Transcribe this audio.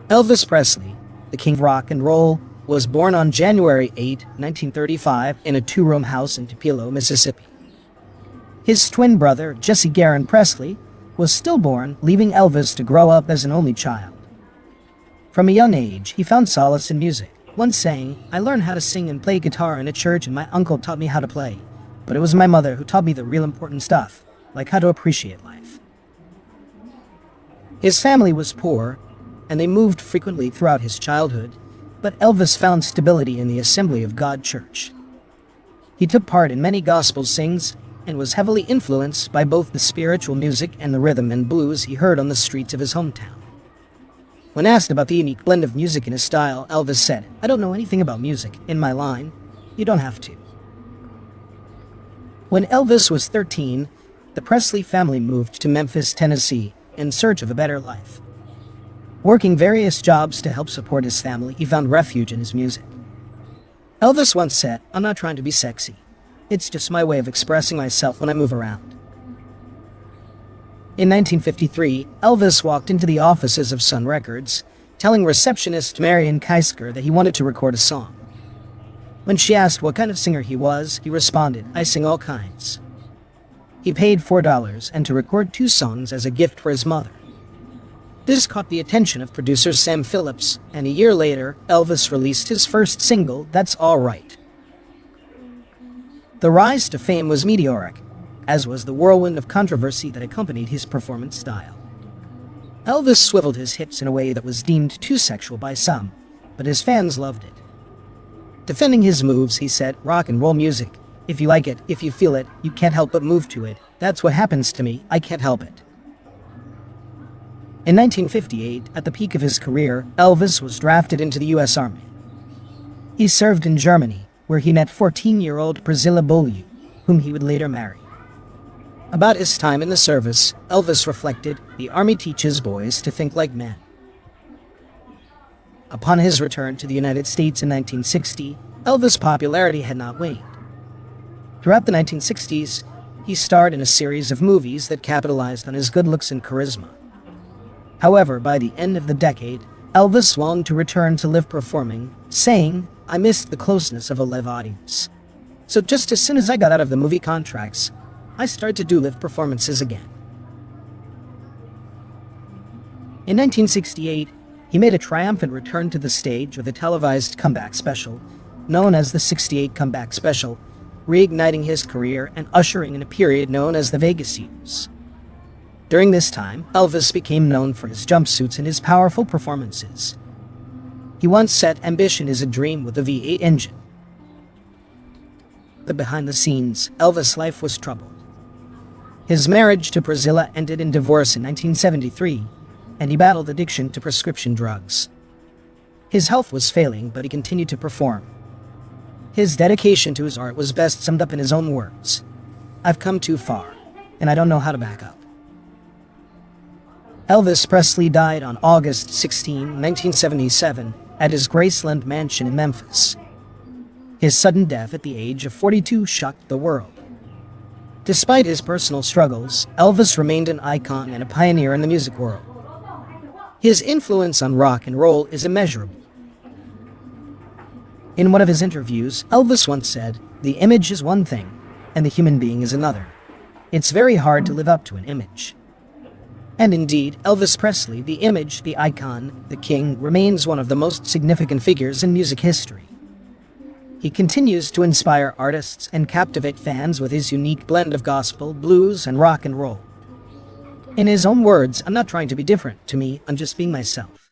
Elvis Presley, the king of rock and roll, was born on January 8, 1935, in a two-room house in Tupelo, Mississippi. His twin brother, Jesse Garon Presley, was stillborn, leaving Elvis to grow up as an only child. From a young age, he found solace in music, once saying, "I learned how to sing and play guitar in a church and my uncle taught me how to play, but it was my mother who taught me the real important stuff, like how to appreciate life." His family was poor, and they moved frequently throughout his childhood, but Elvis found stability in the Assembly of God Church. He took part in many gospel sings and was heavily influenced by both the spiritual music and the rhythm and blues he heard on the streets of his hometown. When asked about the unique blend of music in his style, Elvis said, "I don't know anything about music. In my line, you don't have to." When Elvis was 13, the Presley family moved to Memphis, Tennessee, in search of a better life. Working various jobs to help support his family, he found refuge in his music. Elvis once said, "I'm not trying to be sexy. It's just my way of expressing myself when I move around." In 1953, Elvis walked into the offices of Sun Records, telling receptionist Marion Keisker that he wanted to record a song. When she asked what kind of singer he was, he responded, "I sing all kinds." He paid $4 and to record 2 songs as a gift for his mother. This caught the attention of producer Sam Phillips, and a year later, Elvis released his first single, "That's All Right." The rise to fame was meteoric, as was the whirlwind of controversy that accompanied his performance style. Elvis swiveled his hips in a way that was deemed too sexual by some, but his fans loved it. Defending his moves, he said, "Rock and roll music. If you like it, if you feel it, you can't help but move to it. That's what happens to me, I can't help it." In 1958, at the peak of his career, Elvis was drafted into the U.S. Army. He served in Germany, where he met 14-year-old Priscilla Beaulieu, whom he would later marry. About his time in the service, Elvis reflected, "The Army teaches boys to think like men." Upon his return to the United States in 1960, Elvis' popularity had not waned. Throughout the 1960s, he starred in a series of movies that capitalized on his good looks and charisma. However, by the end of the decade, Elvis longed to return to live performing, saying, "I missed the closeness of a live audience. So just as soon as I got out of the movie contracts, I started to do live performances again." In 1968, he made a triumphant return to the stage with a televised comeback special, known as the '68 Comeback Special, reigniting his career and ushering in a period known as the Vegas years. During this time, Elvis became known for his jumpsuits and his powerful performances. He once said, "Ambition is a dream with a V8 engine." But behind the scenes, Elvis' life was troubled. His marriage to Priscilla ended in divorce in 1973, and he battled addiction to prescription drugs. His health was failing, but he continued to perform. His dedication to his art was best summed up in his own words, "I've come too far, and I don't know how to back up." Elvis Presley died on August 16, 1977, at his Graceland mansion in Memphis. His sudden death at the age of 42 shocked the world. Despite his personal struggles, Elvis remained an icon and a pioneer in the music world. His influence on rock and roll is immeasurable. In one of his interviews, Elvis once said, "The image is one thing, and the human being is another. It's very hard to live up to an image." And indeed, Elvis Presley, the image, the icon, the king, remains one of the most significant figures in music history. He continues to inspire artists and captivate fans with his unique blend of gospel, blues, and rock and roll. In his own words, "I'm not trying to be different. To me, I'm just being myself."